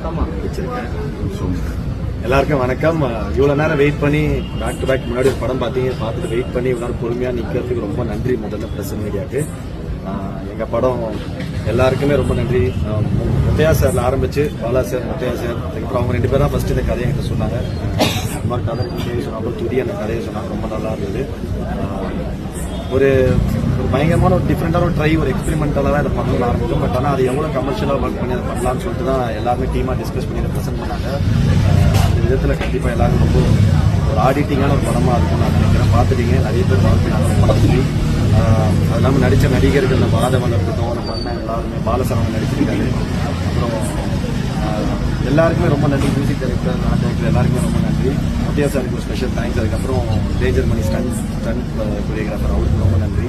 வச்சிருக்கேன். எல்லாருக்கும் வணக்கம். இவ்வளவு நேரம் வெயிட் பண்ணி பேக் டு பேக் முன்னாடி ஒரு படம் பார்த்துட்டு வெயிட் பண்ணி இவ்வளவு பொறுமையா நிக்கிறதுக்கு ரொம்ப நன்றி. முதல்ல பிரஸ் மீடியாவுக்கு எங்க படம் எல்லாருக்குமே ரொம்ப நன்றி. முத்தையா சார்ல ஆரம்பிச்சு பாலா சார், முத்தையா சார், அதுக்கப்புறம் அவங்க 2 பேரும் தான் ஃபர்ஸ்ட் இந்த கதையை என்கிட்ட சொன்னாங்க. இன்னொரு கதை சொன்னாங்க, துதி அந்த கதையை சொன்னாங்க. ரொம்ப நல்லா இருந்தது. ஒரு பயங்கரமான ஒரு டிஃப்ரெண்டான ஒரு ட்ரை, ஒரு எக்ஸ்பெரிமெண்டலாக தான் இதை பண்ணலாம் ஆரம்பிக்கும். பட் ஆனால் அது எவ்வளோ கமர்ஷியலாக ஒர்க் பண்ணி அதை பண்ணலாம்னு சொல்லிட்டு தான் எல்லாருமே டீமாக டிஸ்கஸ் பண்ணி அதை ப்ரெசென்ட் பண்ணாங்க. அந்த விதத்தில் கண்டிப்பாக எல்லாரும் ரொம்ப ஒரு ஆடிட்டிங்கான ஒரு படமாக இருக்கும் நான் நினைக்கிறேன். பார்த்துட்டீங்க, நிறைய பேர் வாழ்க்கையான படத்துக்கு அது இல்லாமல் நடித்த நடிகர்கள், நம்ம மாதவன் இருக்கட்டும், நம்ம அண்ணன் எல்லாருமே பாலசரவன் நடிச்சிருக்காரு. அப்புறம் எல்லாருக்குமே ரொம்ப நன்றி. மியூசிக் டைரக்டர், ஆர்ட் டைரக்டர் எல்லாருக்குமே ரொம்ப நன்றி. முத்தையா சாருக்கு ஒரு ஸ்பெஷல் தேங்க்ஸ். அதுக்கப்புறம் டேஞ்சர் மணி ஸ்டண்ட் கொரியோகிராஃபர், அவருக்கு ரொம்ப நன்றி.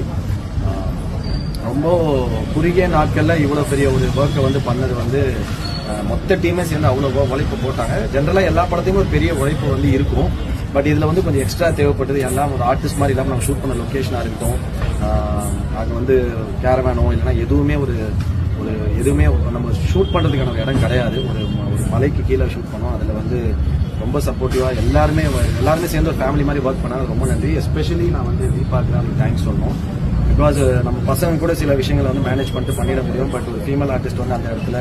ரொம்ப குறுகிய நாட்களில் இவ்வளோ பெரிய ஒரு ஒர்க்கை வந்து பண்ணது வந்து மொத்த டீமே சேர்ந்து அவ்வளோ உழைப்பு போட்டாங்க. ஜென்ரலாக எல்லா படத்தையுமே ஒரு பெரிய உழைப்பு வந்து இருக்கும். பட் இதில் வந்து கொஞ்சம் எக்ஸ்ட்ரா தேவைப்பட்டது. எல்லாம் ஒரு ஆர்டிஸ்ட் மாதிரி இல்லாமல் நம்ம ஷூட் பண்ண லொக்கேஷனாக இருக்கட்டும், அது வந்து கேரவேனோ இல்லைன்னா எதுவுமே நம்ம ஷூட் பண்ணுறதுக்கான ஒரு இடம் கிடையாது. ஒரு மலைக்கு கீழே ஷூட் பண்ணோம். அதில் வந்து ரொம்ப சப்போர்ட்டிவாக எல்லாருமே சேர்ந்து ஒரு ஃபேமிலி மாதிரி ஒர்க் பண்ணாங்க. ரொம்ப நன்றி. எஸ்பெஷலி நான் வந்து தீபாவுக்கு அவங்களுக்கு தேங்க்ஸ் சொல்லணும். பிகாஸ் நம்ம பசங்க கூட சில விஷயங்களை வந்து மேனேஜ் பண்ணிட்டு பண்ணிட முடியும். பட் ஒரு ஃபீமேல் ஆர்டிஸ்ட் வந்து அந்த இடத்துல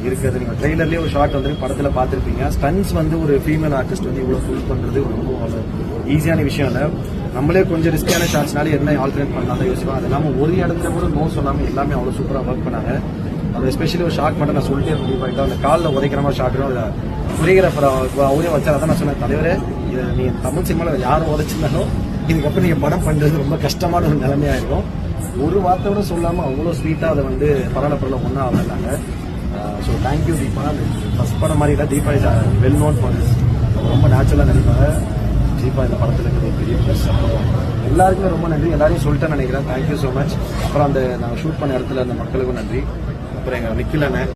இருக்கிறது, நீங்கள் ட்ரெய்லர்லேயே ஒரு ஷார்ட் வந்து படத்தில் பார்த்துருப்பீங்க. ஸ்டன்ஸ் வந்து ஒரு ஃபீமேல் ஆர்டிஸ்ட் வந்து இவ்வளோ ஃபுல் பண்ணுறது ரொம்ப ஈஸியான விஷயம் இல்லை. நம்மளே கொஞ்சம் ரிஸ்கியான ஷார்ட்ஸ்னால என்ன ஆல்டர்னேட் பண்ணலாம் தான் யோசிப்போம். அது இல்லாமல் ஒரு இடத்துல கூட நோ சொல்லாமல் எல்லாமே அவ்வளோ சூப்பராக ஒர்க் பண்ணாங்க. அது எஸ்பெஷலி ஒரு ஷார்ட் மட்டும் நான் சொல்லிட்டே முடிவாயிட்டேன். அந்த காலில் உதைக்கிற மாதிரி ஷார்ட்டும் கொரியோகிராஃபர் அவரே வச்சார். அதான் நான் சொன்னேன், தலைவரே இதை நீ தமிழ் சினிமாவில் யாரும் உதைச்சிருந்தாலும் இதுக்கப்புறம் நீங்கள் படம் பண்ணுறது ரொம்ப கஷ்டமான ஒரு நிலைமையாக இருக்கும். ஒரு வார்த்தை கூட சொல்லாமல் அவ்வளோ ஸ்வீட்டாக அதை வந்து பரவாயில்ல ஒன்றா ஆகலாங்க. So thank you Deepa. ஃபர்ஸ்ட் படம் மாதிரி இல்லை, Deepa is well known for this. ரொம்ப நேச்சுரலாக நடிப்பாங்க தீபா இந்த படத்தில் இருக்கிற பெரிய ப்ளஸ். அப்புறம் எல்லாருக்குமே ரொம்ப நன்றி. எல்லாரையும் சொல்லிட்டேன்னு நினைக்கிறேன். Thank you so much. அப்புறம் அந்த நாங்கள் ஷூட் பண்ண இடத்துல அந்த மக்களுக்கும் நன்றி. அப்புறம் எங்கள் நிக்கில் அண்ணன்